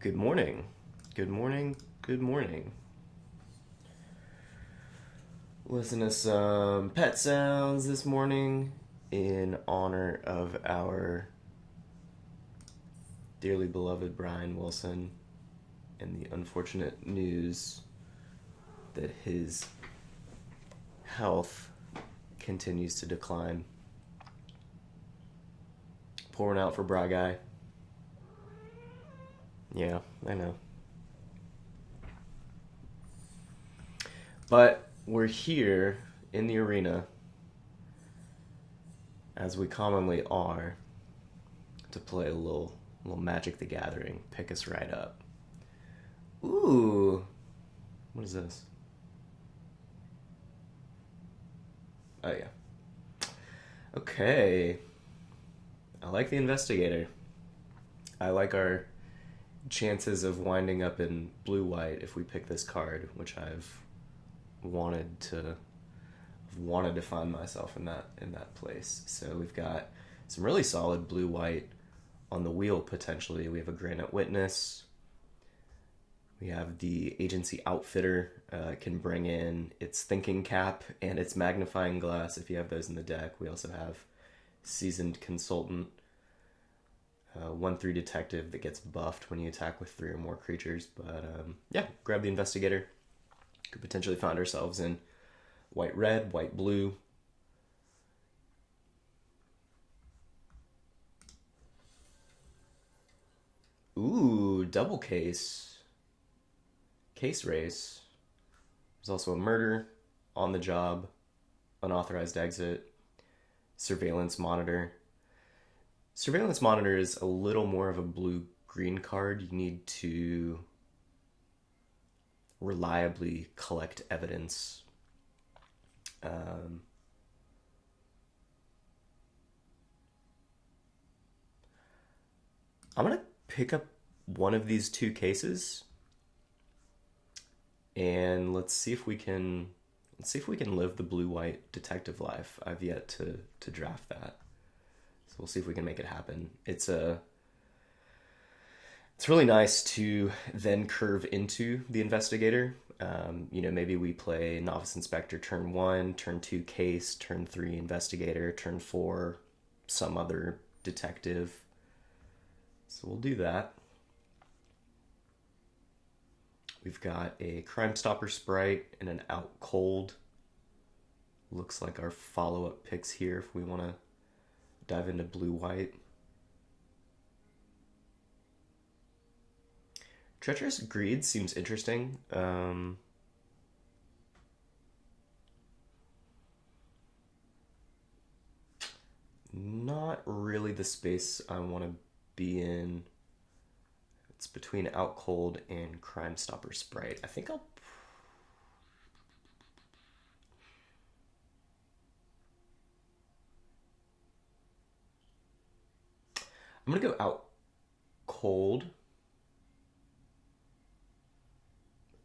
Good morning. Good morning. Good morning. Listen to some pet sounds this morning in honor of our dearly beloved Brian Wilson and the unfortunate news that his health continues to decline. Pouring out for Bra Guy. Yeah, I know. But we're here in the arena, as we commonly are, to play a little Magic the Gathering. Pick us right up. Ooh, what is this? Oh yeah. Okay. I like the investigator. I like our chances of winding up in blue-white if we pick this card, which I've wanted to find myself in that place. So we've got some really solid blue-white on the wheel potentially. We have a Granite Witness. We have the Agency Outfitter. Can bring in its Thinking Cap and its Magnifying Glass if you have those in the deck. We also have Seasoned Consultant. 1/3 Detective that gets buffed when you attack with 3 or more creatures. But yeah, grab the Investigator. Could potentially find ourselves in white-red, white-blue. Ooh, double case. Case race. There's also a murder, on the job, unauthorized exit, surveillance monitor. Surveillance monitor is a little more of a blue-green card. You need to reliably collect evidence. I'm gonna pick up one of these 2 cases, and let's see if we can live the blue-white detective life. I've yet to draft that. So we'll see if we can make it happen. It's really nice to then curve into the investigator. Maybe we play Novice Inspector turn 1, turn 2 case, turn 3 investigator, turn 4 some other detective. So we'll do that. We've got a Crime Stopper Sprite and an Out Cold. Looks like our follow-up picks here if we want to dive into blue-white. Treacherous Greed seems interesting. Not really the space I want to be in. It's between Out Cold and Crime Stopper Sprite. I think I'm gonna go Out Cold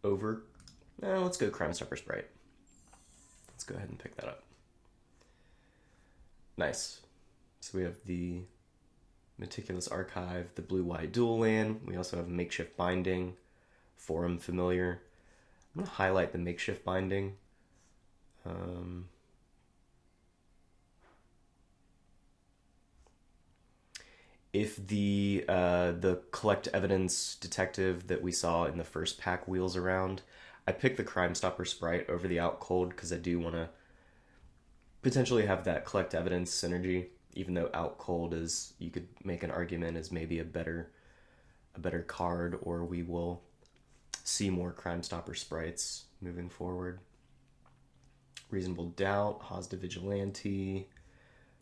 over. No, let's go Crime Stopper Sprite. Let's go ahead and pick that up. Nice. So we have the Meticulous Archive, the blue-white dual land. We also have Makeshift Binding, Forum Familiar. I'm going to highlight the Makeshift Binding. If the Collect Evidence Detective that we saw in the first pack wheels around, I picked the Crime Stopper Sprite over the Out Cold because I do want to potentially have that Collect Evidence synergy, even though Out Cold is, you could make an argument, is maybe a better card, or we will see more Crime Stopper Sprites moving forward. Reasonable Doubt, Haas de Vigilante,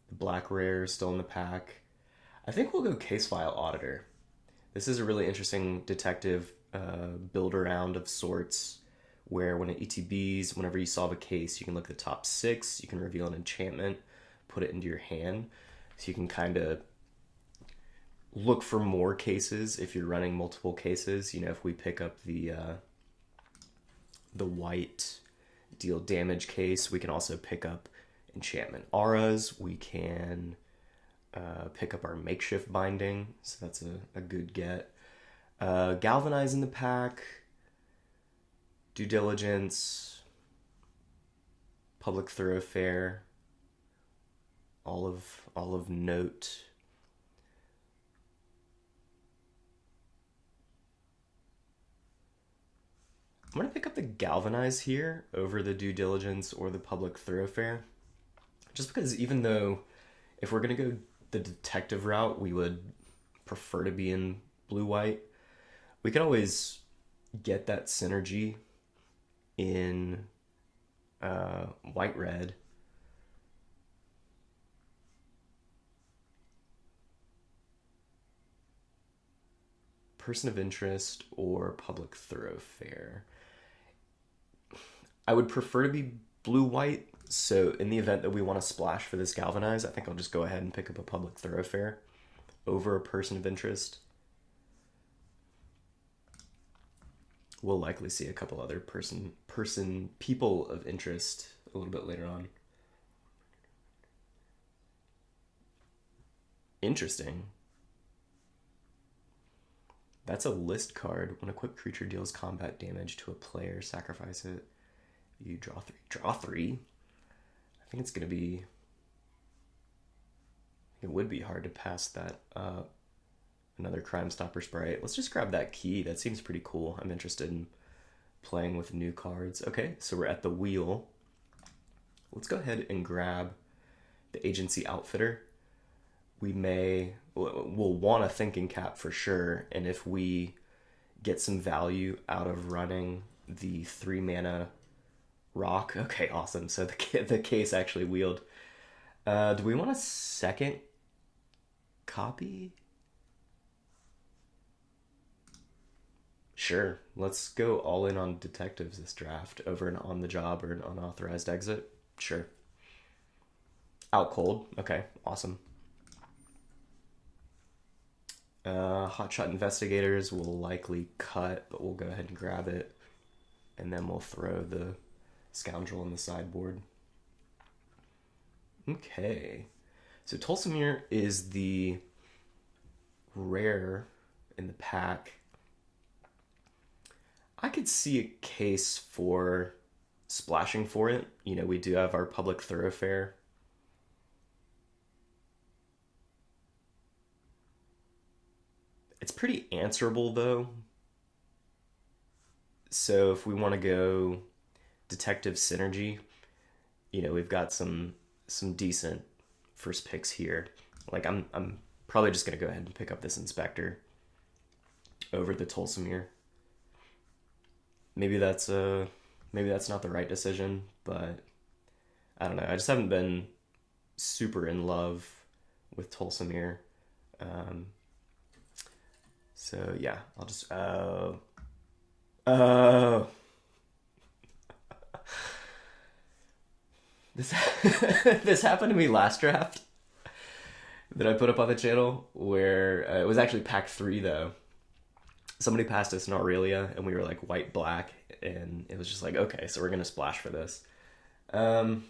the Black Rare still in the pack. I think we'll go Case File Auditor. This is a really interesting detective build around of sorts, where when it ETBs, whenever you solve a case, you can look at the top 6, you can reveal an enchantment, put it into your hand, so you can kind of look for more cases if you're running multiple cases. If we pick up the white deal damage case, we can also pick up enchantment auras. We can pick up our Makeshift Binding, so that's a good get. Galvanize in the pack, Due Diligence, Public Thoroughfare, all of note. I'm gonna pick up the Galvanize here over the Due Diligence or the Public Thoroughfare, just because even though if we're gonna go the detective route, we would prefer to be in blue-white. We can always get that synergy in white-red. Person of interest or public thoroughfare. I would prefer to be blue-white, so in the event that we want to splash for this Galvanize, I think I'll just go ahead and pick up a public thoroughfare over a person of interest. We'll likely see a couple other people of interest a little bit later on. Interesting. That's a list card. When equipped creature deals combat damage to a player, sacrifice it. You draw 3. Draw 3? I think it's going to be... It would be hard to pass that up. Another Crime Stopper Sprite. Let's just grab that key. That seems pretty cool. I'm interested in playing with new cards. Okay, so we're at the wheel. Let's go ahead and grab the Agency Outfitter. We'll want a thinking cap for sure, and if we get some value out of running the 3 mana rock, okay, awesome. So the case actually wheeled. Do we want a second copy? Sure, let's go all in on detectives this draft over an on the job or an unauthorized exit. Sure. Out cold. Okay, awesome. Hotshot Investigators will likely cut, but we'll go ahead and grab it. And then we'll throw the Scoundrel in the sideboard. Okay. So Tulsimir is the rare in the pack. I could see a case for splashing for it. You know, we do have our Public Thoroughfare. It's pretty answerable, though. So if we want to go detective synergy, you know, we've got some decent first picks here. Like, I'm probably just going to go ahead and pick up this Inspector over the Tulsimir. Maybe that's not the right decision, but I don't know. I just haven't been super in love with Tulsimir. So yeah, I'll just this this happened to me last draft that I put up on the channel, where it was actually pack 3 though. Somebody passed us an Aurelia and we were like white black, and it was just like, okay, so we're gonna splash for this. Unlike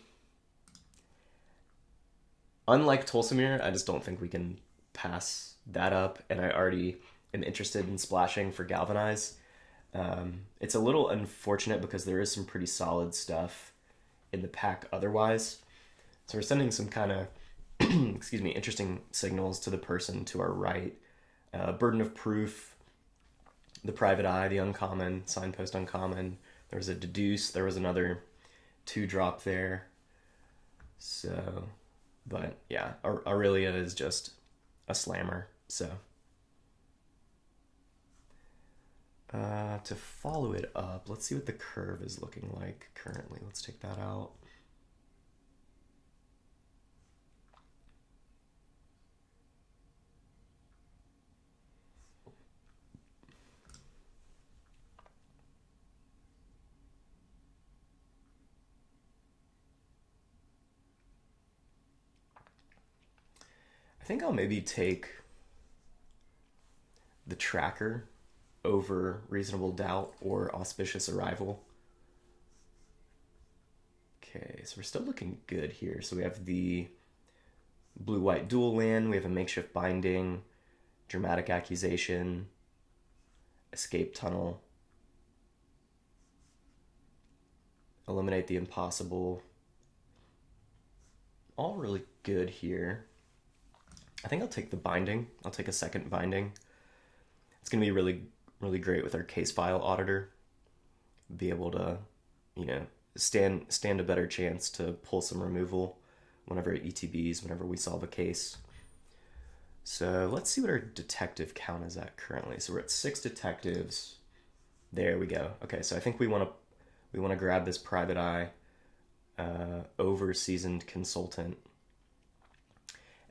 Tulsimir, I just don't think we can pass that up, and I already am interested in splashing for Galvanize. It's a little unfortunate because there is some pretty solid stuff in the pack otherwise. So we're sending some kind of, excuse me, interesting signals to the person to our right. Burden of Proof, the Private Eye, the Uncommon, Signpost Uncommon. There was a Deduce. There was another 2-drop there. So, but yeah, Aurelia is just a slammer. So, to follow it up, let's see what the curve is looking like currently. Let's take that out. I think I'll maybe take the Tracker over Reasonable Doubt or Auspicious Arrival. Okay, so we're still looking good here. So we have the blue-white dual land, we have a Makeshift Binding, Dramatic Accusation, escape tunnel, eliminate the impossible. All really good here. I think I'll take the binding. I'll take a second binding. It's going to be really, really great with our case file auditor. Be able to, you know, stand a better chance to pull some removal whenever it ETBs, whenever we solve a case. So let's see what our detective count is at currently. So we're at 6 detectives. There we go. Okay, so I think we want to grab this private eye, over seasoned consultant.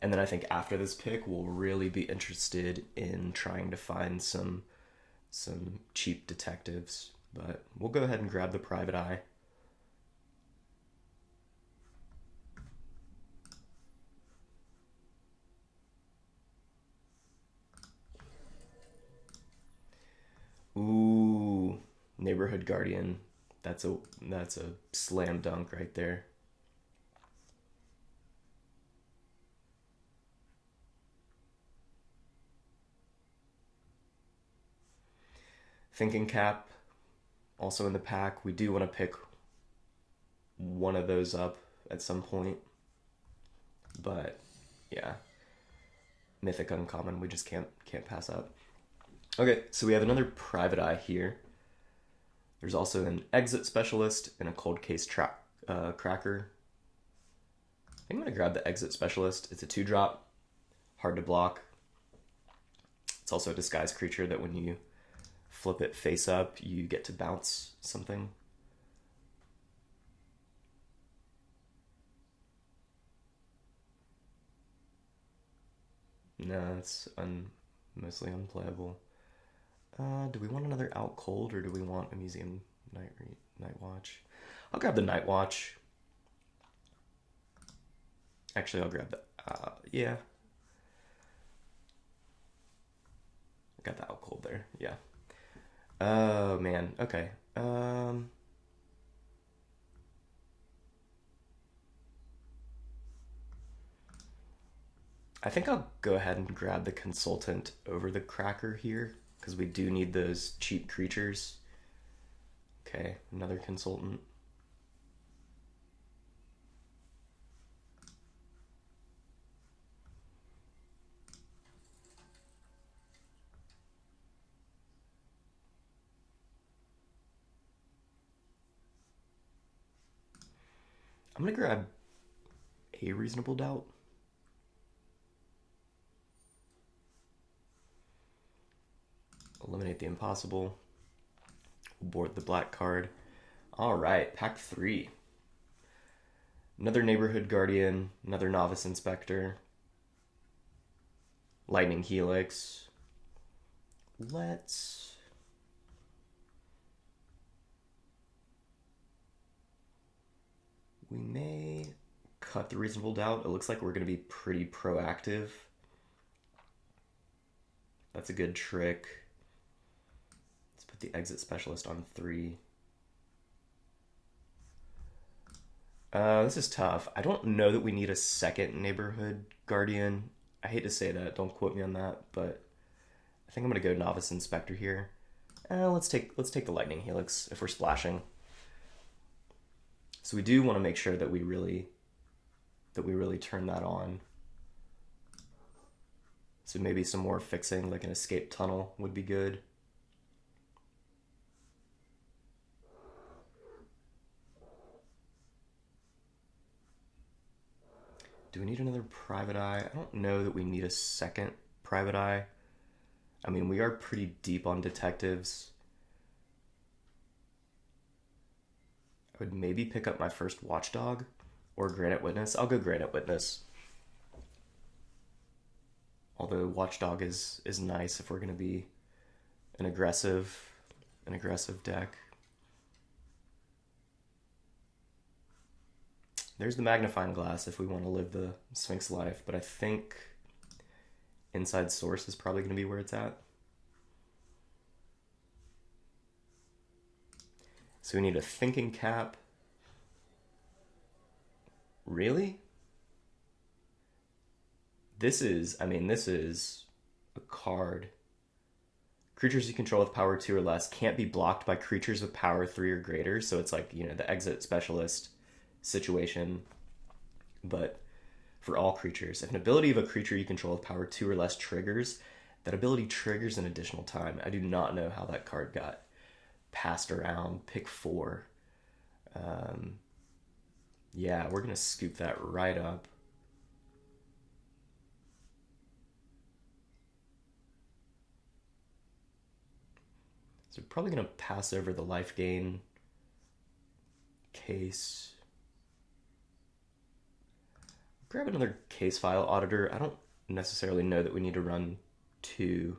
And then I think after this pick, we'll really be interested in trying to find some cheap detectives. But we'll go ahead and grab the private eye. Ooh, neighborhood guardian. That's a slam dunk right there. Thinking cap, also in the pack. We do want to pick one of those up at some point. But yeah, mythic uncommon, we just can't pass up. Okay, so we have another private eye here. There's also an exit specialist and a cold case cracker. I think I'm gonna grab the exit specialist. It's a 2-drop, hard to block. It's also a disguise creature that when you flip it face up, you get to bounce something. No, it's mostly unplayable. Do we want another Out Cold, or do we want a Museum Night Watch? I'll grab the Night Watch. Actually, I'll grab the... yeah. I got the Out Cold there, yeah. Oh, man, okay. I think I'll go ahead and grab the Consultant over the Cracker here, because we do need those cheap creatures. Okay, another Consultant. I'm gonna grab a Reasonable Doubt. Eliminate the impossible. Board the black card. All right, pack 3. Another neighborhood guardian, another novice inspector. Lightning helix. We may cut the reasonable doubt. It looks like we're going to be pretty proactive. That's a good trick. Let's put the exit specialist on 3. This is tough. I don't know that we need a second neighborhood guardian. I hate to say that. Don't quote me on that, but I think I'm gonna go novice inspector here. Let's take the lightning helix if we're splashing. So we do want to make sure that we really turn that on. So maybe some more fixing, like an escape tunnel, would be good. Do we need another private eye? I don't know that we need a second private eye. I mean, we are pretty deep on detectives. I would maybe pick up my first watchdog or Granite Witness. I'll go Granite Witness. Although watchdog is nice if we're going to be an aggressive deck. There's the magnifying glass if we want to live the Sphinx life, but I think Inside Source is probably going to be where it's at. So we need a thinking cap. Really? This is a card. Creatures you control with power 2 or less can't be blocked by creatures with power 3 or greater. So it's like, the exit specialist situation. But for all creatures, if an ability of a creature you control with power 2 or less triggers, that ability triggers an additional time. I do not know how that card got passed around. Pick 4. Yeah, we're going to scoop that right up. So we're probably going to pass over the life gain case. Grab another case file auditor. I don't necessarily know that we need to run 2,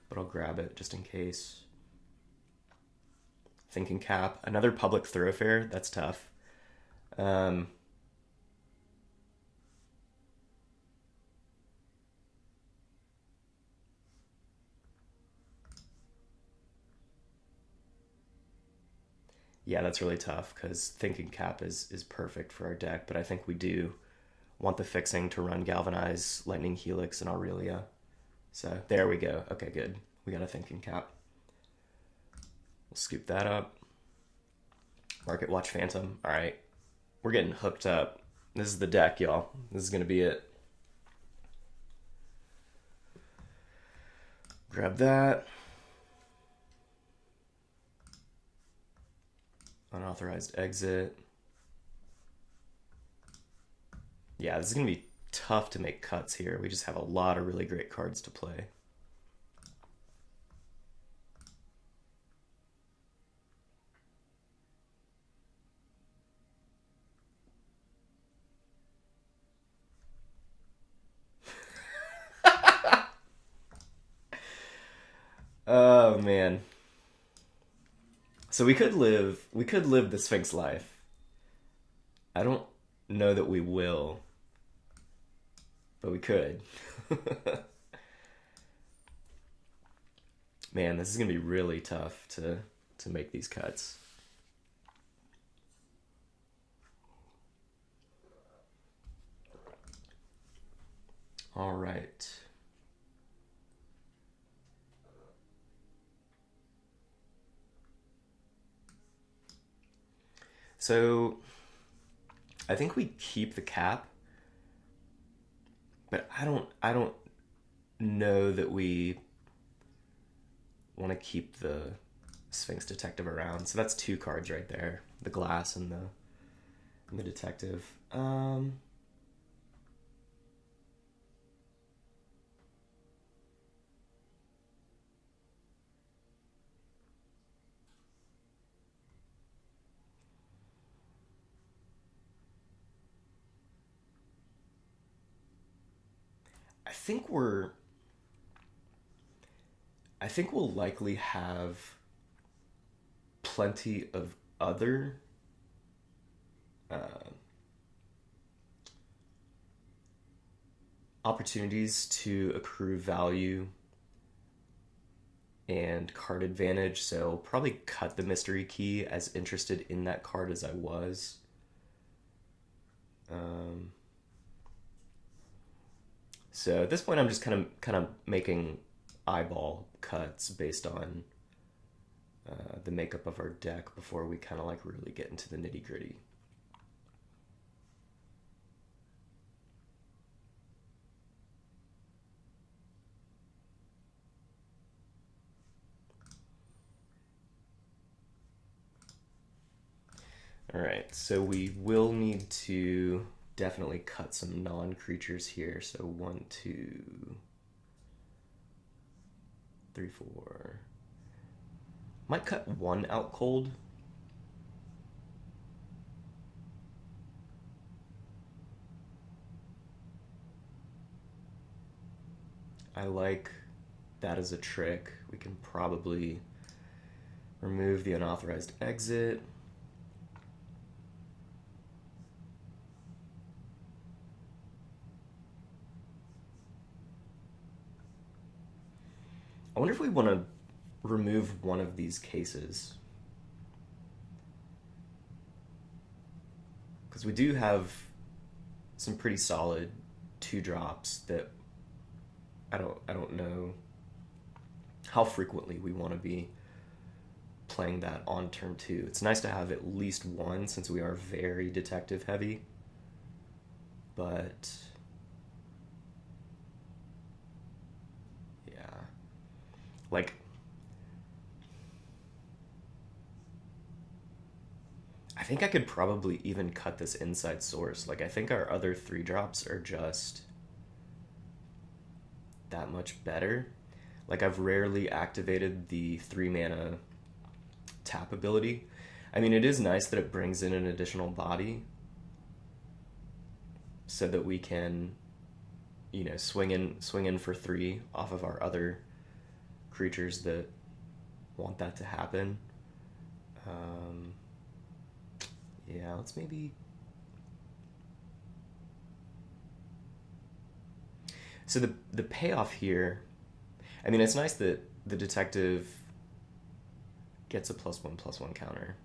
but I'll grab it just in case. Thinking cap. Another public thoroughfare. That's tough. Yeah, that's really tough because thinking cap is perfect for our deck, but I think we do want the fixing to run Galvanize, Lightning Helix, and Aurelia. So there we go. Okay, good. We got a thinking cap. We'll scoop that up. Market Watch Phantom. All right. We're getting hooked up. This is the deck, y'all. This is going to be it. Grab that. Unauthorized exit. Yeah, this is going to be tough to make cuts here. We just have a lot of really great cards to play. Oh man. So we could live the Sphinx life. I don't know that we will, but we could. Man, this is gonna be really tough to make these cuts. All right. So I think we keep the cap, but I don't know that we want to keep the Sphinx Detective around. So that's 2 cards right there. The glass and the detective. I think we'll likely have plenty of other opportunities to accrue value and card advantage, so probably cut the mystery key, as interested in that card as I was. So at this point, I'm just kind of making eyeball cuts based on the makeup of our deck before we kind of like really get into the nitty gritty. All right, so we will need to definitely cut some non-creatures here. So 1, 2, 3, 4. Might cut 1 out cold. I like that as a trick. We can probably remove the unauthorized exit. I wonder if we want to remove one of these cases. Because we do have some pretty solid 2 drops that I don't know how frequently we want to be playing that on turn 2. It's nice to have at least one since we are very detective heavy, but yeah, like I think I could probably even cut this inside source. Like I think our other 3-drops are just that much better. Like I've rarely activated the 3-mana tap ability. I mean, it is nice that it brings in an additional body so that we can, you know, swing in for 3 off of our other creatures that want that to happen. Yeah, let's maybe... So the payoff here, I mean, it's nice that the detective gets a +1/+1 counter.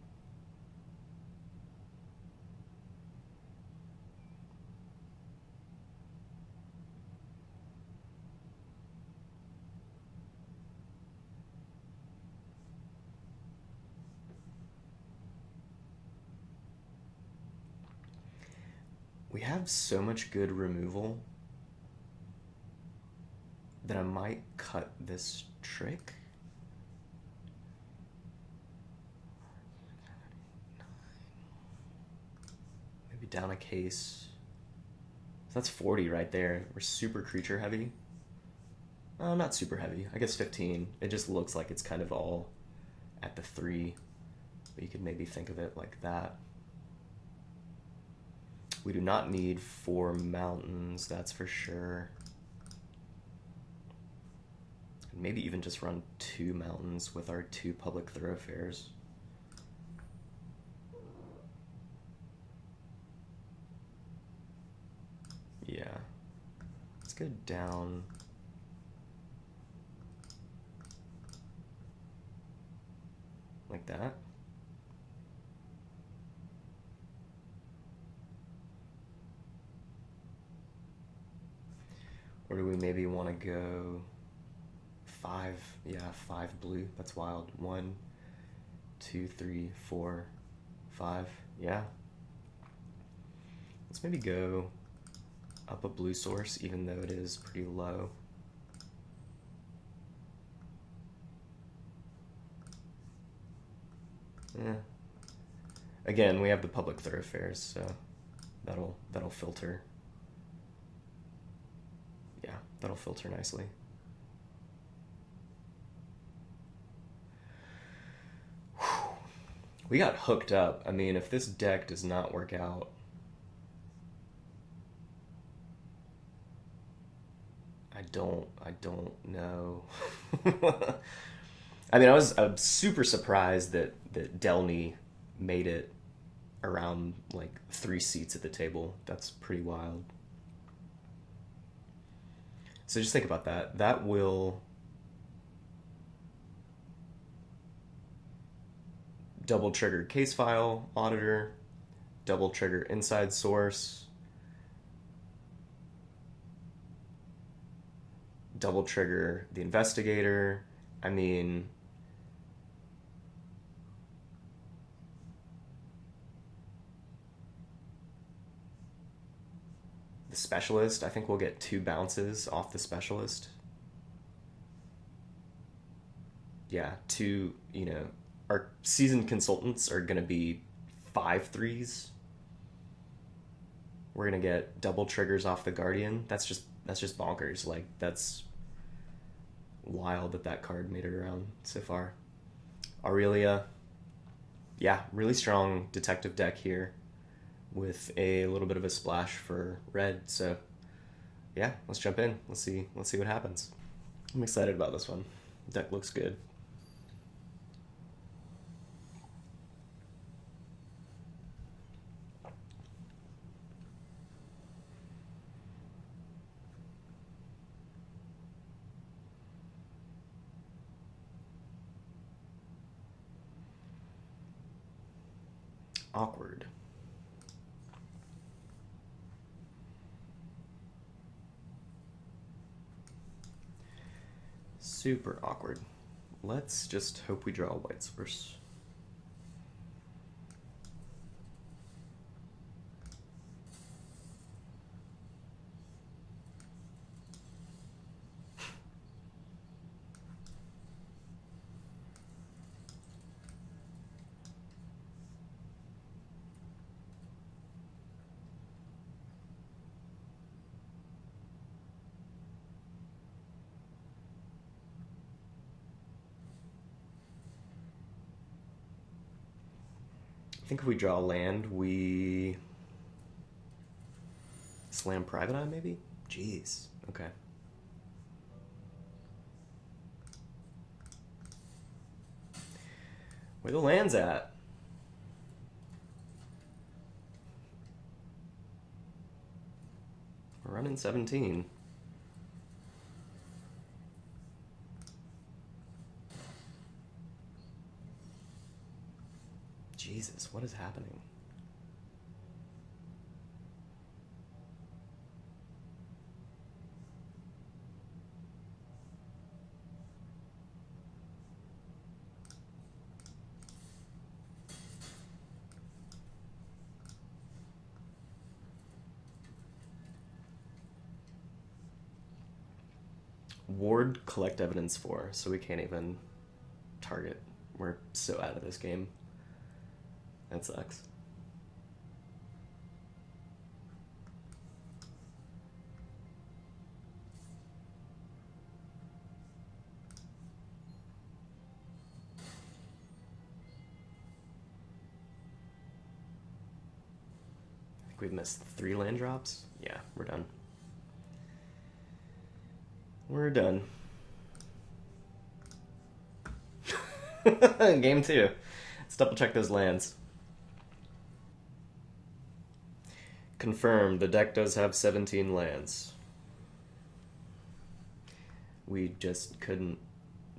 We have so much good removal that I might cut this trick. Maybe down a case. So that's 40 right there. We're super creature heavy. Not super heavy. I guess 15. It just looks like it's kind of all at the 3. But you could maybe think of it like that. We do not need 4 mountains, that's for sure. Maybe even just run 2 mountains with our 2 public thoroughfares. Yeah. Let's go down. Like that. Or do we maybe want to go 5? Yeah, 5 blue. That's wild. 1, 2, 3, 4, 5. Yeah. Let's maybe go up a blue source, even though it is pretty low. Yeah. Again, we have the public thoroughfares, so that'll filter. Yeah, that'll filter nicely. Whew. We got hooked up. I mean, if this deck does not work out, I don't know. I mean, I'm super surprised that Delny made it around like 3 seats at the table. That's pretty wild. So just think about that. That will double trigger case file auditor, double trigger inside source, double trigger the investigator. I mean, the specialist, I think we'll get 2 bounces off the specialist. Yeah, 2, you know, our seasoned consultants are gonna be 5/3s. We're gonna get double triggers off the Guardian. That's just bonkers. Like, that's wild that card made it around so far. Aurelia, yeah, really strong detective deck here with a little bit of a splash for red. So yeah, let's jump in. Let's see what happens. I'm excited about this one. The deck looks good. Awkward. Super awkward. Let's just hope we draw a white source. I think if we draw land, we slam Private Eye, maybe? Jeez. Okay. Where the land's at? We're running 17. Jesus, what is happening? Ward collect evidence for, so we can't even target. We're so out of this game. That sucks. I think we've missed 3 land drops. Yeah, we're done. We're done. Game 2. Let's double check those lands. Confirmed, the deck does have 17 lands. We just couldn't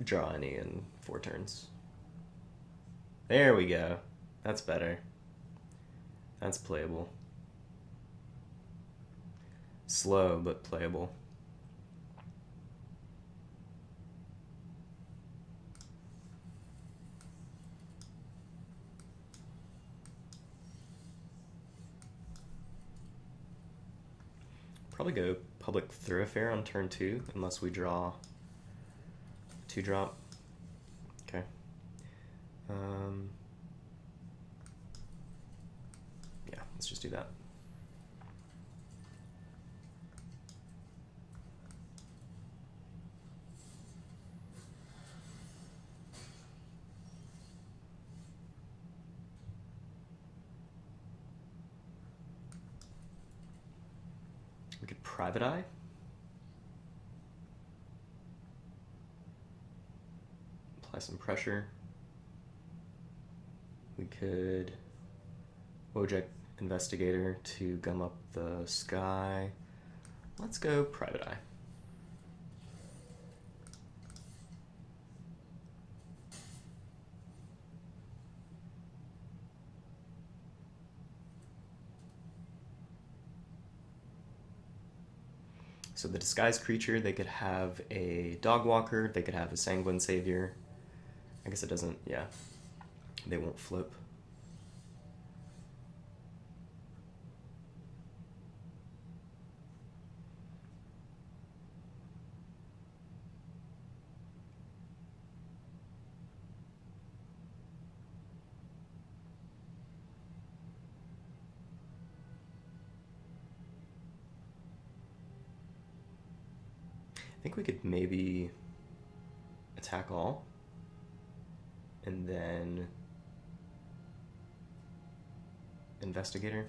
draw any in 4 turns. There we go. That's better. That's playable. Slow, but playable. Probably go Public Thoroughfare on turn 2, unless we draw 2-drop. Okay. Yeah, let's just do that. We could Private Eye. Apply some pressure. We could Wojak Investigator to gum up the sky. Let's go Private Eye. So the disguised creature, they could have a dog walker, they could have a sanguine savior. I guess it doesn't, yeah. They won't flip. I think we could maybe attack all and then Investigator.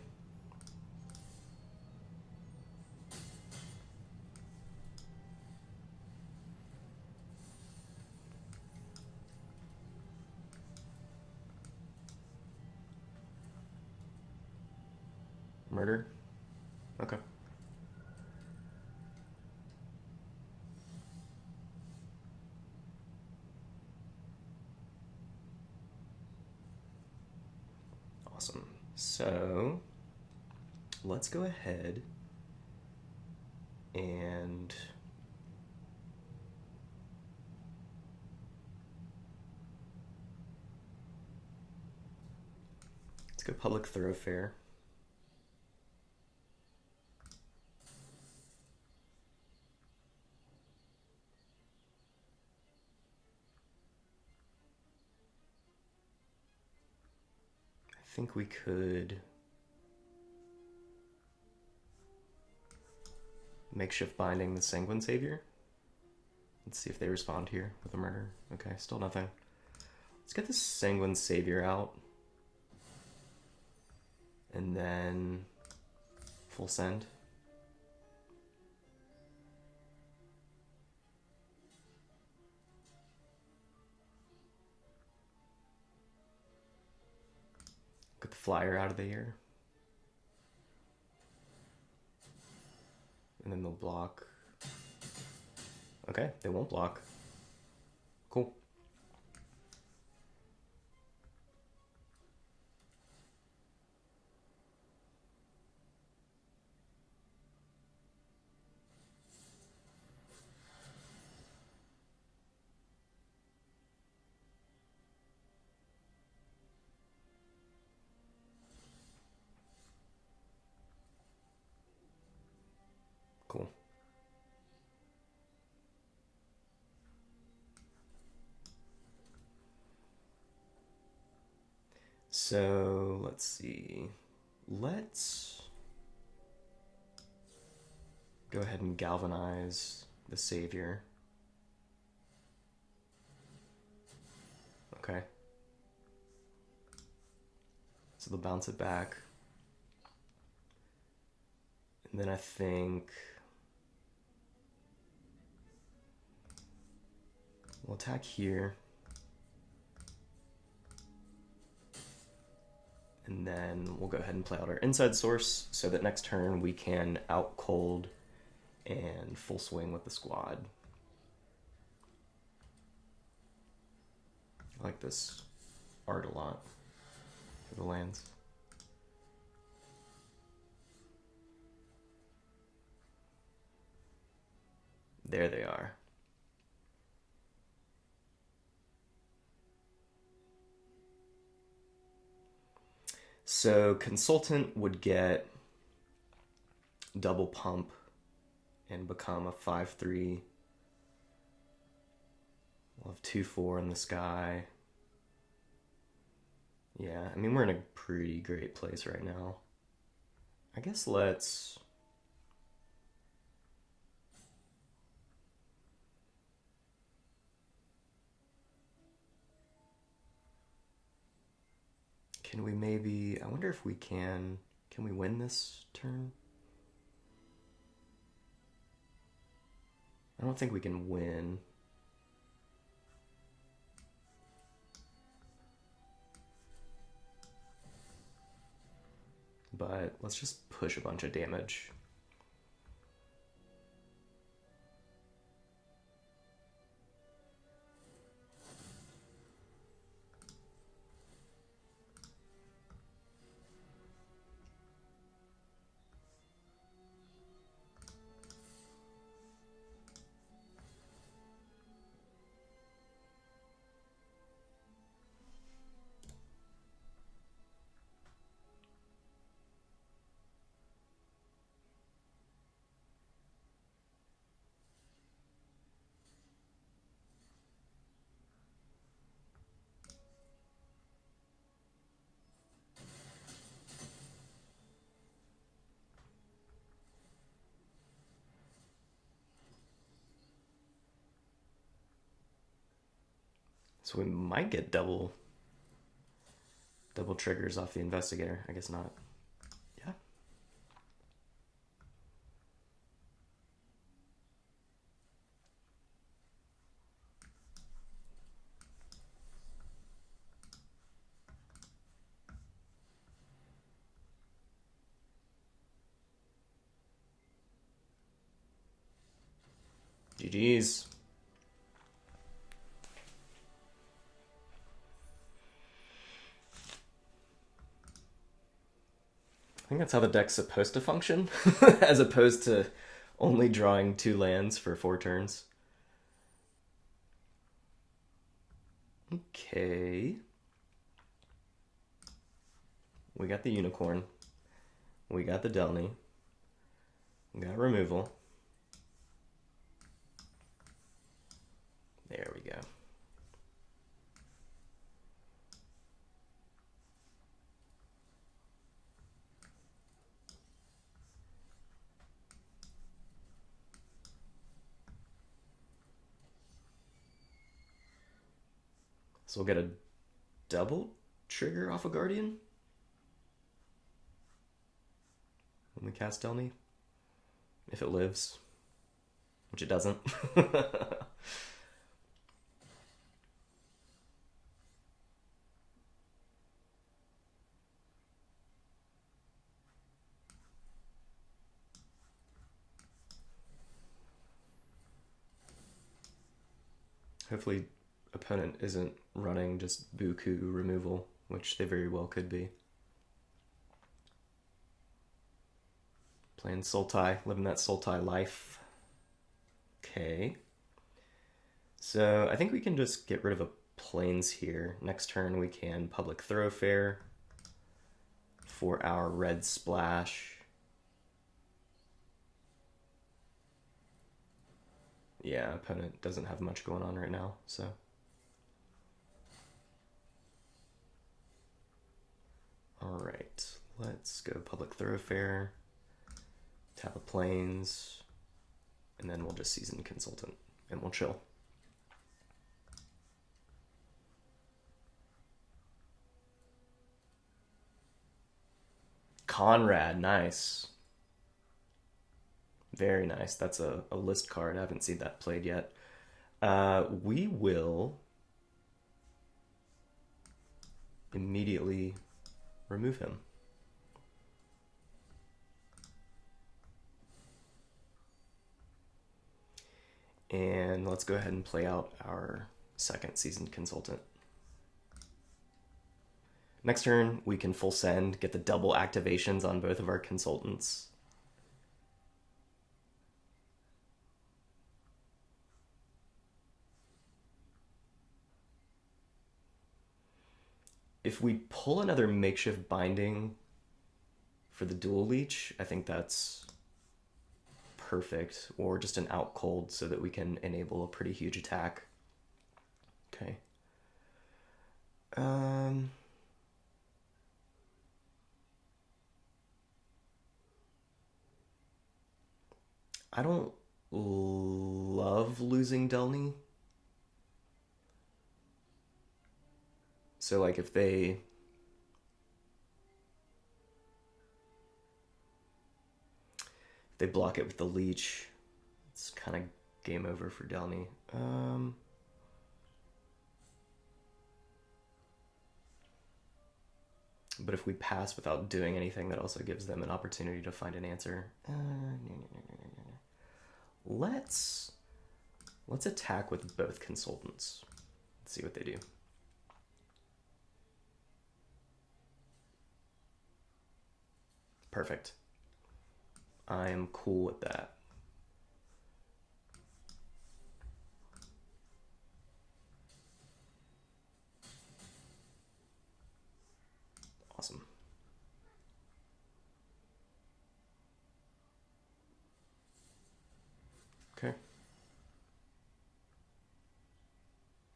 Murder? Okay. Awesome. So let's go ahead and go Public Thoroughfare. I think we could makeshift binding the Sanguine Savior. Let's see if they respond here with a murder. Okay, still nothing. Let's get the Sanguine Savior out. And then full send. Get the flyer out of the air. And then they'll block. Okay, they won't block. Cool. Cool. So let's see. Let's go ahead and galvanize the Savior. Okay. So they'll bounce it back. And then I think we'll attack here. And then we'll go ahead and play out our inside source so that next turn we can out cold and full swing with the squad. I like this art a lot for the lands. There they are. So Consultant would get double pump and become a 5/3. We'll have 2/4 in the sky. Yeah, I mean, we're in a pretty great place right now. I guess let's... Can we maybe... I wonder if we can... Can we win this turn? I don't think we can win. But let's just push a bunch of damage. So we might get double triggers off the Investigator. I guess not. Yeah. GG's. I think that's how the deck's supposed to function, as opposed to only drawing 2 lands for 4 turns. Okay. We got the unicorn. We got the Delny. We got removal. There we go. So we'll get a double trigger off a Guardian when we cast Delny, if it lives, which it doesn't. Hopefully opponent isn't running just Buku removal, which they very well could be. Playing Sultai, living that Sultai life. Okay. So I think we can just get rid of a plains here. Next turn we can Public Thoroughfare for our red splash. Yeah, opponent doesn't have much going on right now, so. Alright, let's go Public Thoroughfare, tap a plains, and then we'll just Seasoned Consultant, and we'll chill. Conrad, nice. Very nice. That's a list card. I haven't seen that played yet. We will immediately remove him. And let's go ahead and play out our second Seasoned Consultant. Next turn, we can full send, get the double activations on both of our consultants. If we pull another Makeshift Binding for the dual leech, I think that's perfect. Or just an out cold so that we can enable a pretty huge attack. Okay. I don't love losing Delny. So like if they block it with the leech, it's kind of game over for Delny. But if we pass without doing anything, that also gives them an opportunity to find an answer. Let's attack with both consultants. Let's see what they do. Perfect. I am cool with that. Awesome. Okay.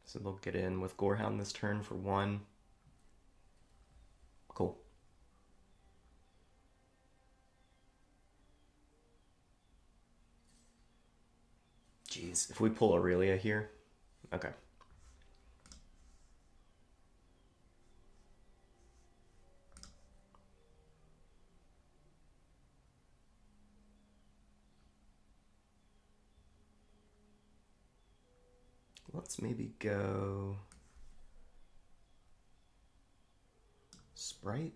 So they'll get in with Gorehound this turn for 1. Cool. Jeez, if we pull Aurelia here, okay. Let's maybe go Sprite,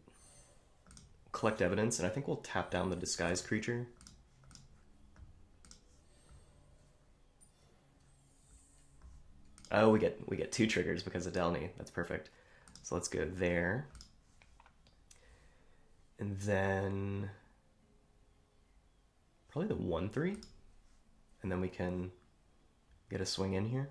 collect evidence, and I think we'll tap down the disguised creature. Oh, we get 2 triggers because of Delny. That's perfect. So let's go there. And then probably the 1/3. And then we can get a swing in here.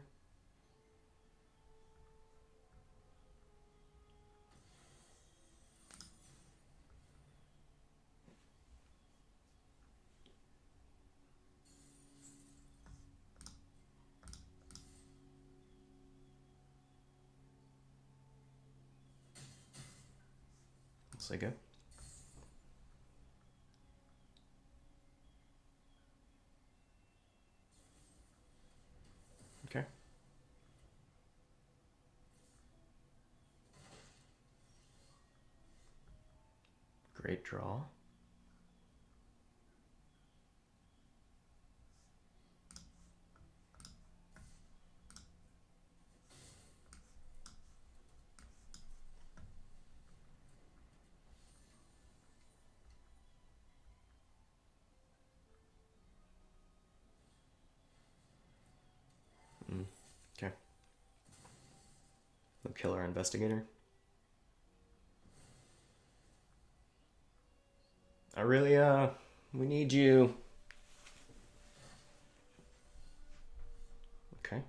So go. Okay. Great draw. Okay. No killer investigator. Aurelia, we need you. Okay.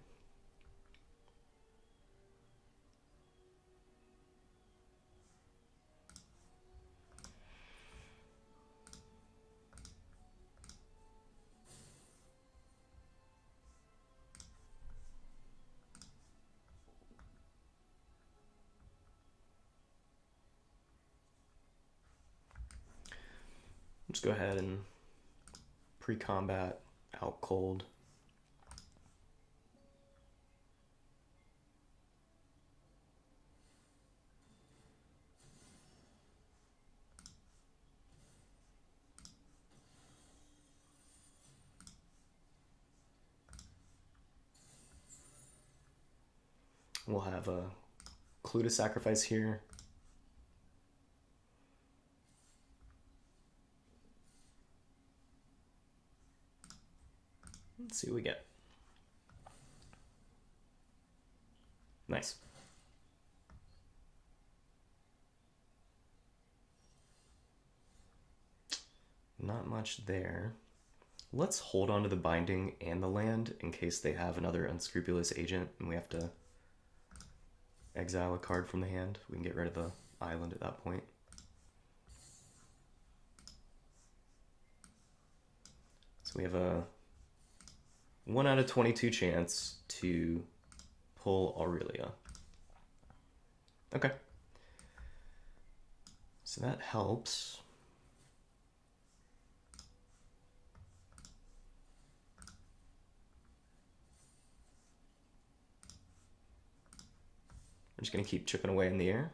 Just go ahead and pre-combat, out cold. We'll have a clue to sacrifice here. Let's see what we get. Nice. Not much there. Let's hold on to the binding and the land in case they have another unscrupulous agent and we have to exile a card from the hand. We can get rid of the island at that point. So we have a 1 out of 22 chance to pull Aurelia. Okay. So that helps. I'm just going to keep chipping away in the air.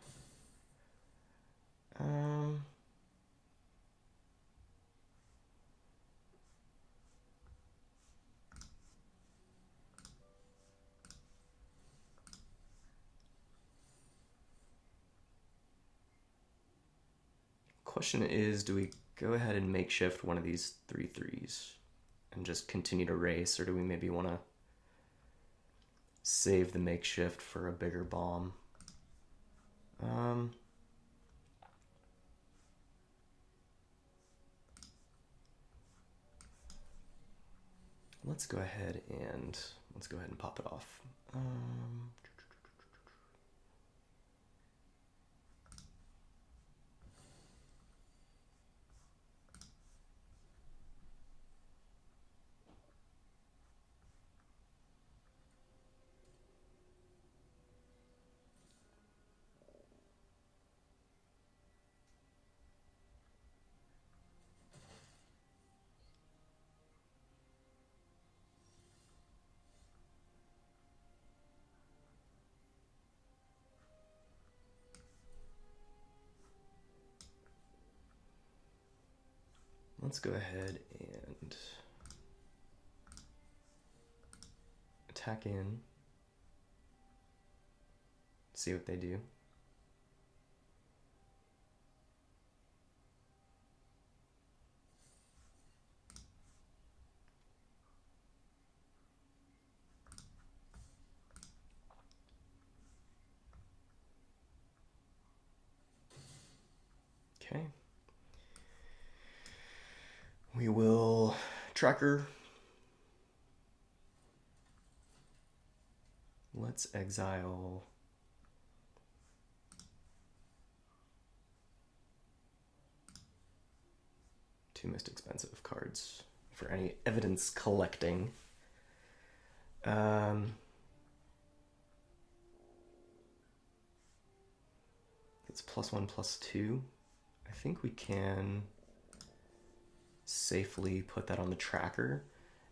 Question is, do we go ahead and makeshift one of these 3/3s and just continue to race, or do we maybe want to save the makeshift for a bigger bomb? Let's go ahead and pop it off. Let's go ahead and attack in, see what they do. Okay. We will tracker. Let's exile two most expensive cards for any evidence collecting. It's +1/+2. think we can safely put that on the tracker,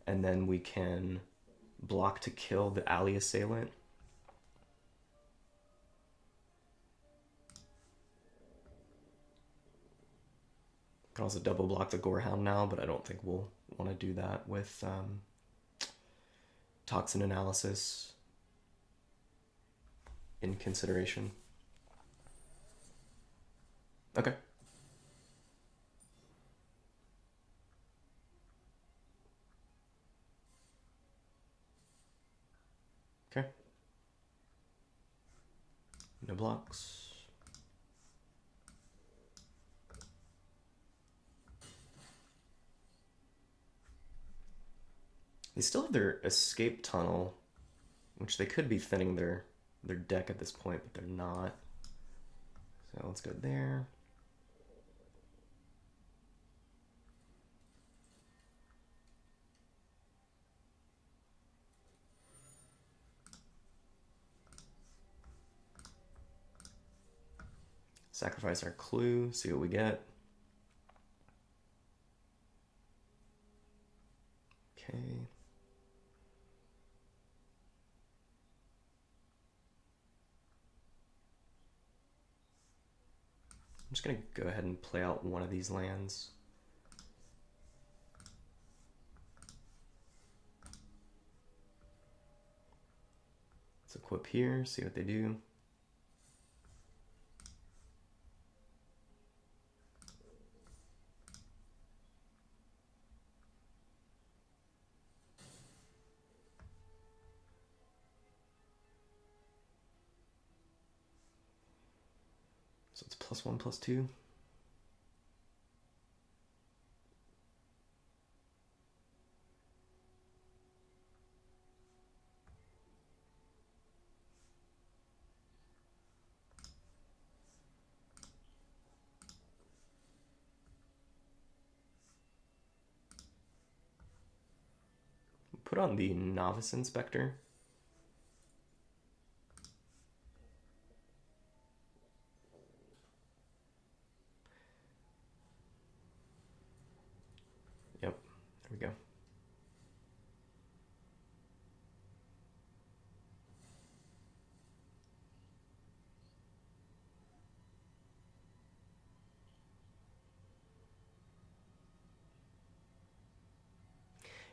and then we can block to kill the alley assailant. Can also double block the Gorehound now, but I don't think we'll want to do that with toxin analysis in consideration. Okay. Okay. No blocks. They still have their escape tunnel, which they could be thinning their deck at this point, but they're not. So let's go there. Sacrifice our clue, see what we get. Okay. I'm just going to go ahead and play out one of these lands. Let's equip here, see what they do. So it's +1, +2. Put on the Novice Inspector. Yep, there we go.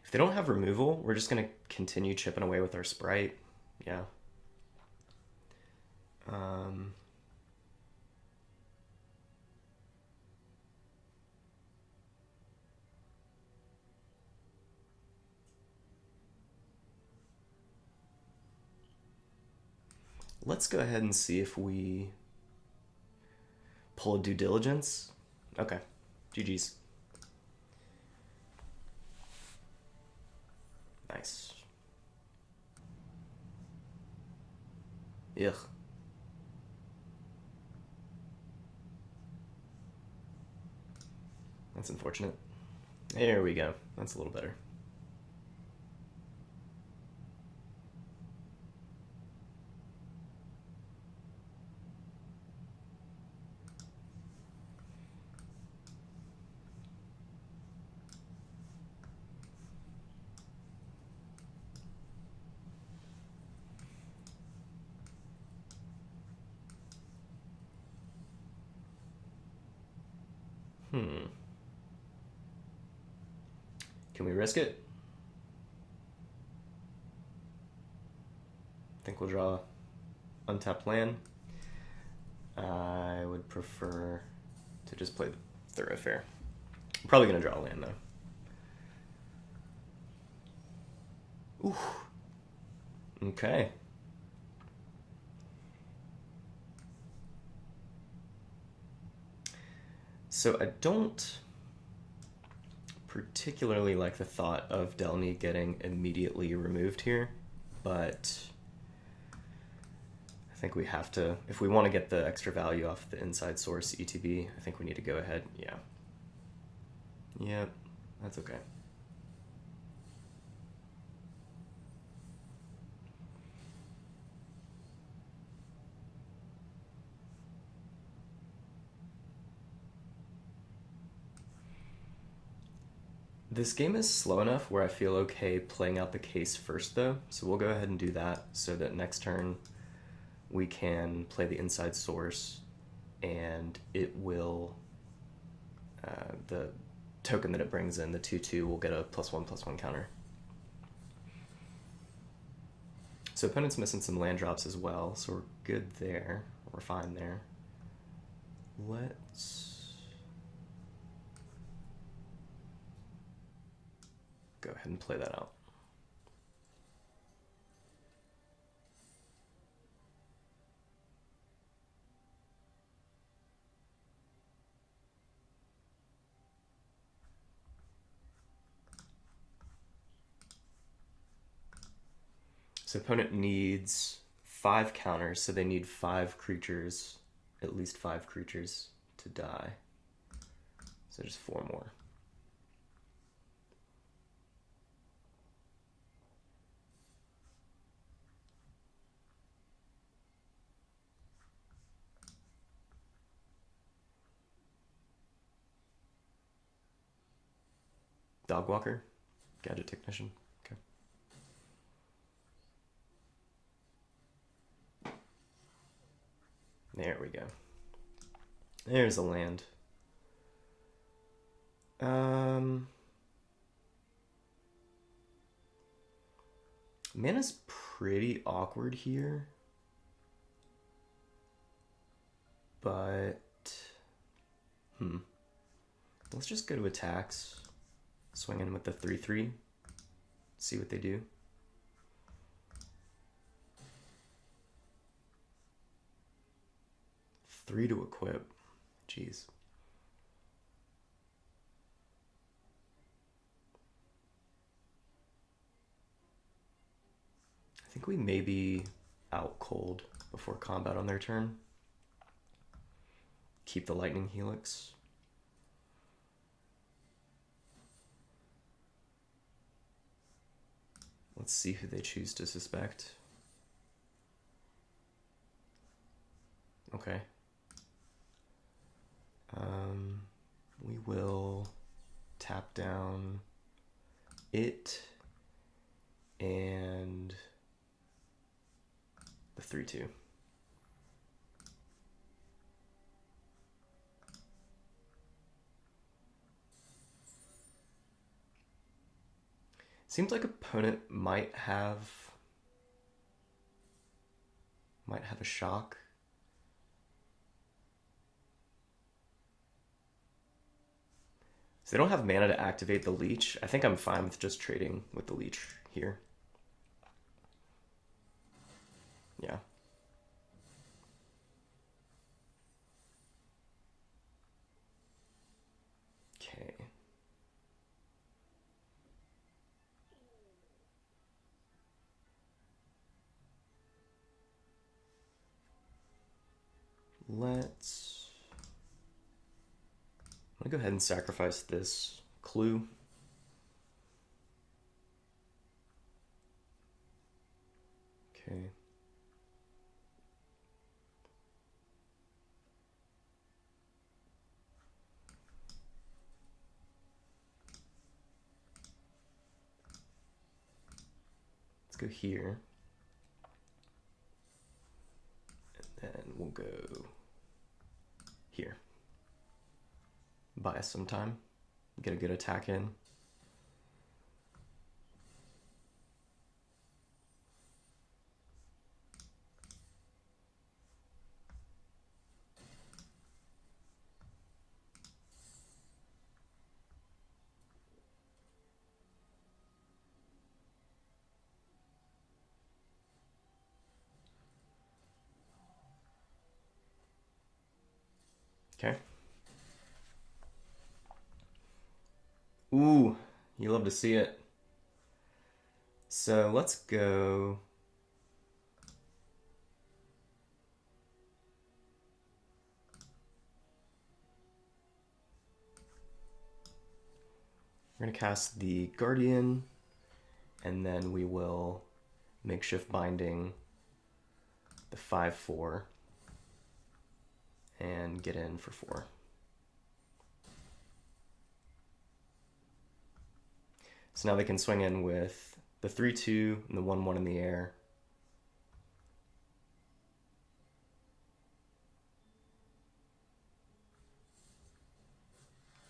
If they don't have removal, we're just going to continue chipping away with our Sprite. Yeah. Let's go ahead and see if we pull a Due Diligence. Okay. GG's. Nice. Ugh. That's unfortunate. There we go. That's a little better. Can we risk it? I think we'll draw untapped land. I would prefer to just play the Thoroughfare. I'm probably going to draw a land, though. Ooh. Okay. So I don't particularly like the thought of Delny getting immediately removed here, but I think we have to, if we want to get the extra value off the inside source ETB, I think we need to go ahead. Yeah. Yeah, that's okay. This game is slow enough where I feel okay playing out the case first, though, so we'll go ahead and do that so that next turn we can play the inside source, and it will, the token that it brings in, the 2/2, will get a +1/+1 counter. So opponent's missing some land drops as well, so we're good there. We're fine there. Let's go ahead and play that out. So opponent needs 5 counters, so they need 5 creatures, at least 5 creatures to die. So just 4 more. Dog walker, gadget technician. Okay. There we go. There's a land. Mana's pretty awkward here, but let's just go to attacks. Swing in with the 3/3. See what they do. Three to equip. Jeez. I think we may be out cold before combat on their turn. Keep the lightning helix. Let's see who they choose to suspect. Okay. We will tap down it and the 3/2. Seems like opponent might have a shock. So they don't have mana to activate the leech. I think I'm fine with just trading with the leech here. Yeah. Okay. I'm gonna go ahead and sacrifice this clue. Okay. Let's go here. And then we'll go here. Buy us some time. Get a good attack in. Okay. Ooh, you love to see it. So let's go. We're gonna cast the Guardian, and then we will Makeshift Binding the 5/4 and get in for 4. So now they can swing in with the 3-2 and the 1-1 in the air.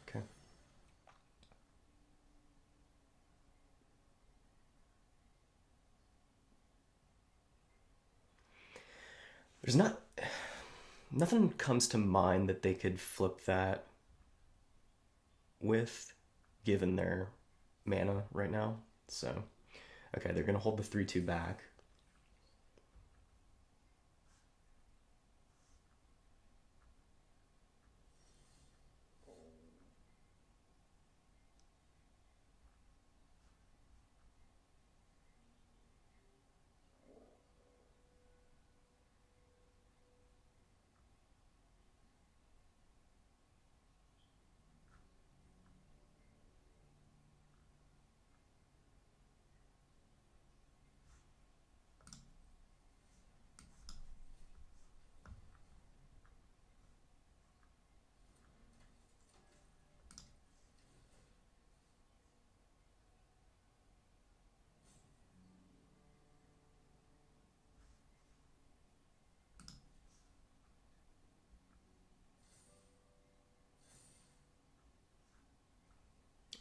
Okay. There's nothing comes to mind that they could flip that with, given their mana right now. So, okay, they're gonna hold the 3-2 back.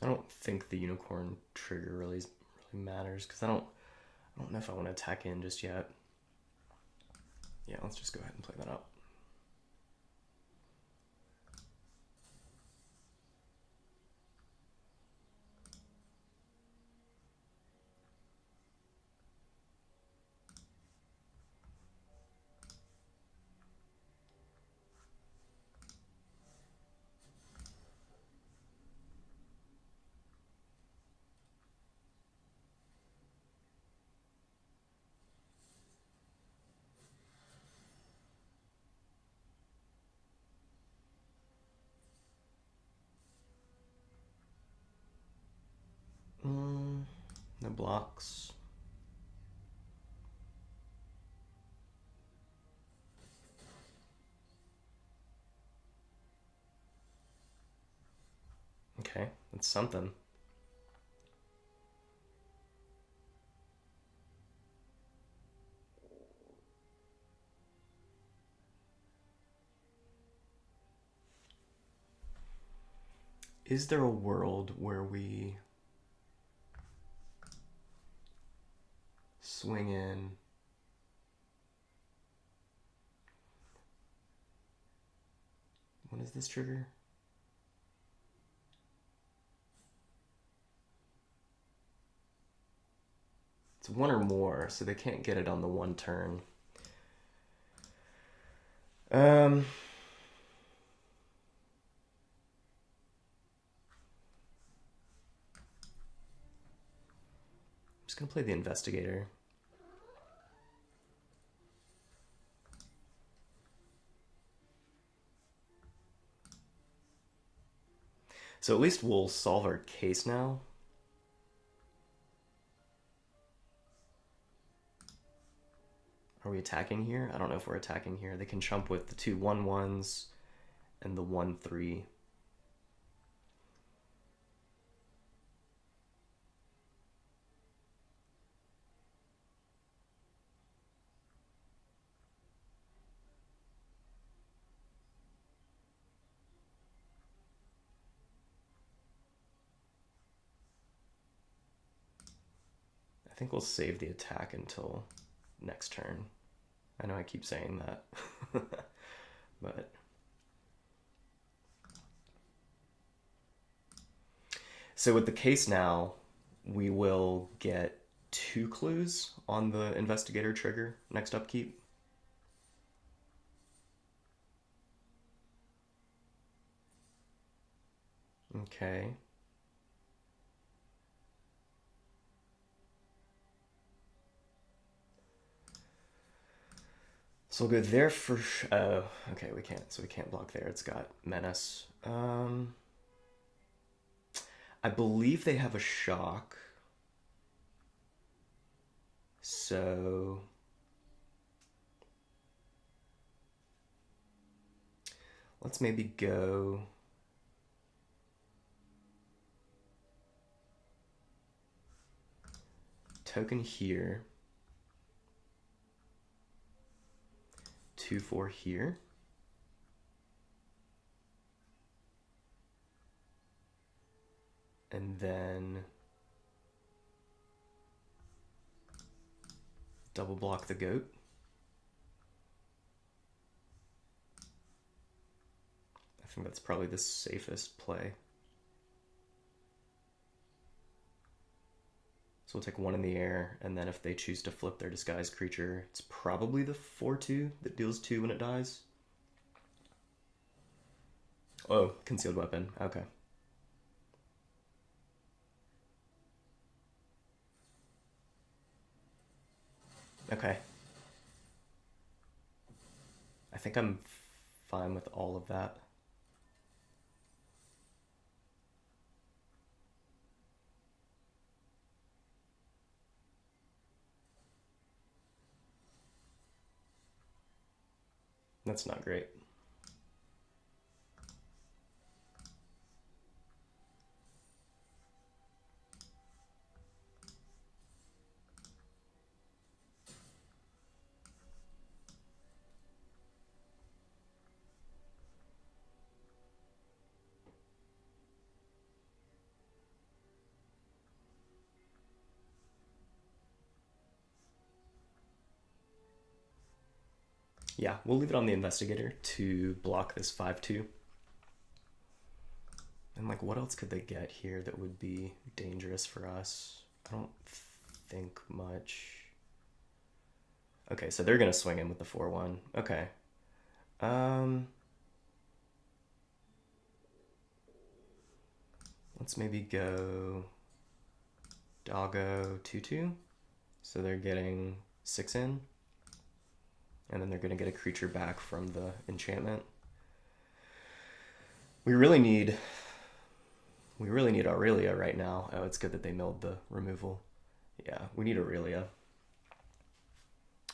I don't think the unicorn trigger really matters because I don't know if I want to attack in just yet. Yeah, let's just go ahead and play that up. No blocks. Okay, that's something. Is there a world where we swing in? What is this trigger? It's one or more, so they can't get it on the one turn. I'm just gonna play the investigator. So at least we'll solve our case now. Are we attacking here? I don't know if we're attacking here. They can chump with the 2 1-1s and the 1-3. I think we'll save the attack until next turn. I know I keep saying that, but so with the case now, we will get 2 clues on the investigator trigger next upkeep. Okay. So we'll go there for... okay, we can't. So we can't block there. It's got Menace. I believe they have a shock. So... let's maybe go... token here. 2/4 here. And then double block the goat. I think that's probably the safest play. So we'll take one in the air, and then if they choose to flip their disguised creature, it's probably the 4/2 that deals 2 when it dies. Oh, concealed weapon. Okay. Okay. I think I'm fine with all of that. That's not great. Yeah, we'll leave it on the investigator to block this 5/2. And like, what else could they get here that would be dangerous for us? I don't think much. Okay, so they're gonna swing in with the 4/1. Okay. Let's maybe go doggo 2/2. So they're getting 6 in. And then they're gonna get a creature back from the enchantment. We really need Aurelia right now. Oh, it's good that they milled the removal. Yeah, we need Aurelia.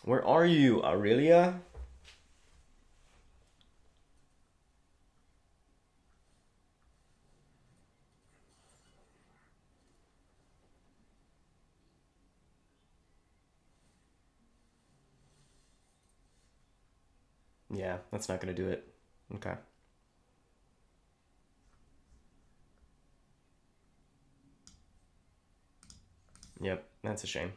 Where are you, Aurelia? Yeah, that's not gonna do it. Okay. Yep, that's a shame.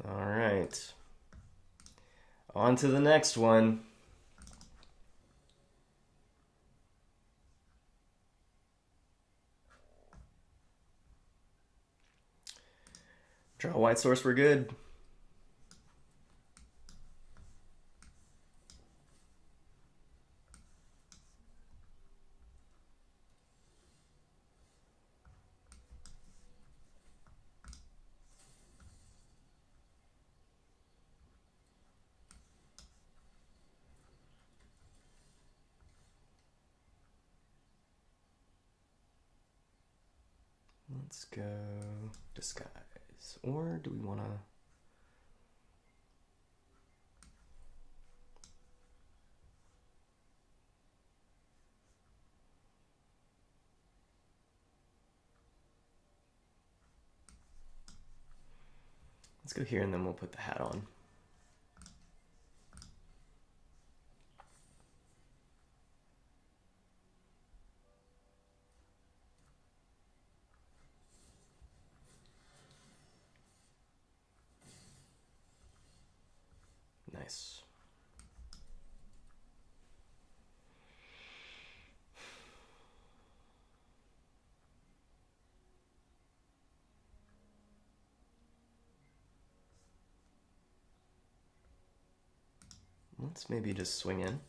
All right. On to the next one. Draw white source, we're good. Let's go disguise. Or do we want to... Let's go here and then we'll put the hat on. Nice. Let's maybe just swing in.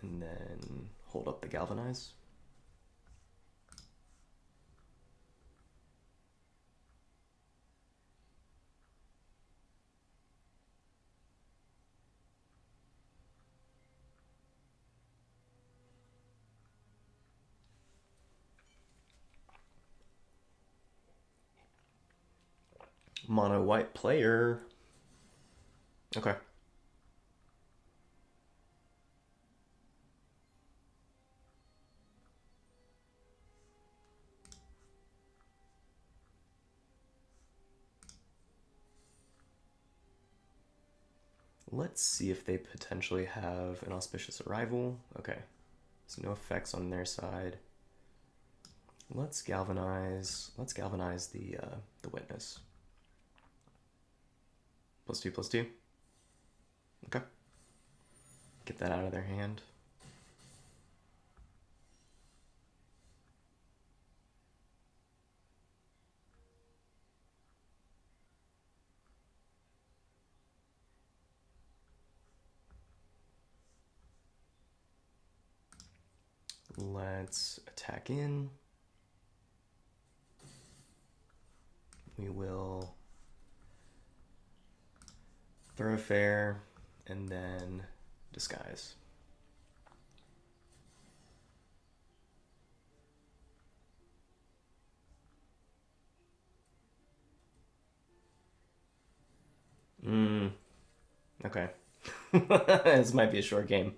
And then hold up the galvanize. Mono white player. Okay. Let's see if they potentially have an auspicious arrival. Okay. So no effects on their side. Let's galvanize. Let's galvanize the witness. +2/+2. Okay. Get that out of their hand. Let's attack in. We will Thoroughfare and then disguise. Okay. This might be a short game.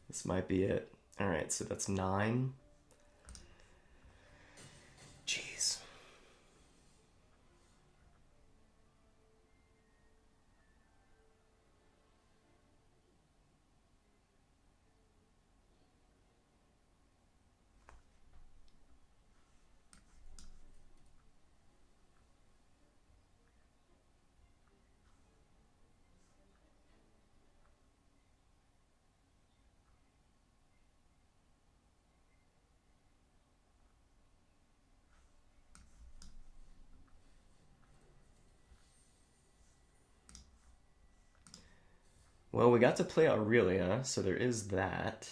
This might be it. Alright, so that's 9. Jeez. Well, we got to play Aurelia, so there is that.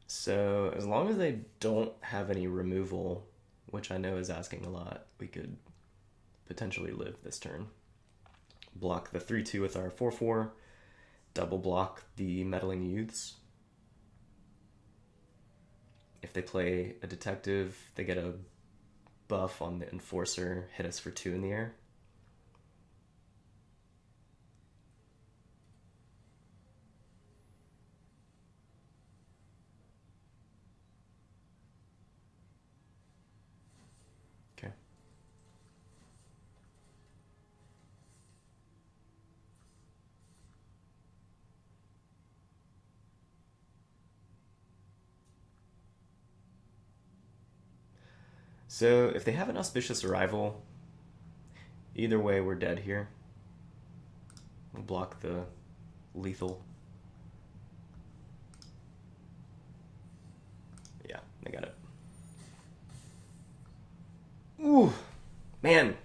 So as long as they don't have any removal, which I know is asking a lot, we could potentially live this turn. Block the 3/2 with our 4/4, double block the Meddling Youths. If they play a detective, they get a buff on the Enforcer, hit us for 2 in the air. Okay. So if they have an auspicious arrival, either way we're dead here. We'll block the lethal. Yeah, I got it. Ooh, man.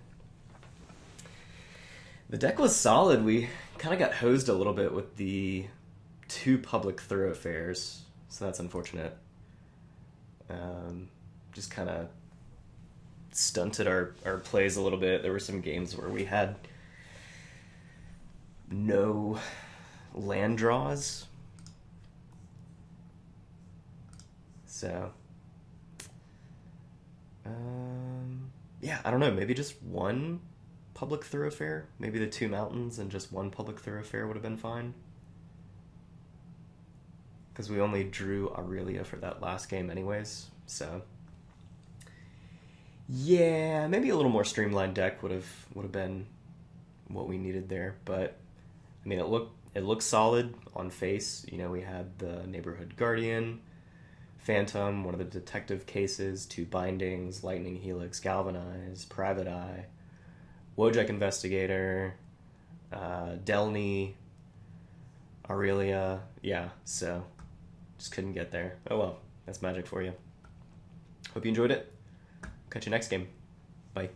The deck was solid. We kind of got hosed a little bit with the 2 Public Thoroughfares, so that's unfortunate. Just kind of stunted our plays a little bit. There were some games where we had no land draws. So, yeah, I don't know. Maybe just one Public Thoroughfare? Maybe the 2 mountains and just one Public Thoroughfare would have been fine. Because we only drew Aurelia for that last game anyways, so... Yeah, maybe a little more streamlined deck would have been what we needed there, but I mean it looks solid on face. You know, we had the Neighborhood Guardian, Phantom, one of the detective cases, 2 bindings, Lightning Helix, Galvanize, Private Eye, Wojak Investigator, Delny, Aurelia. Yeah, so just couldn't get there. Oh well, that's Magic for you. Hope you enjoyed it. Catch you next game. Bye.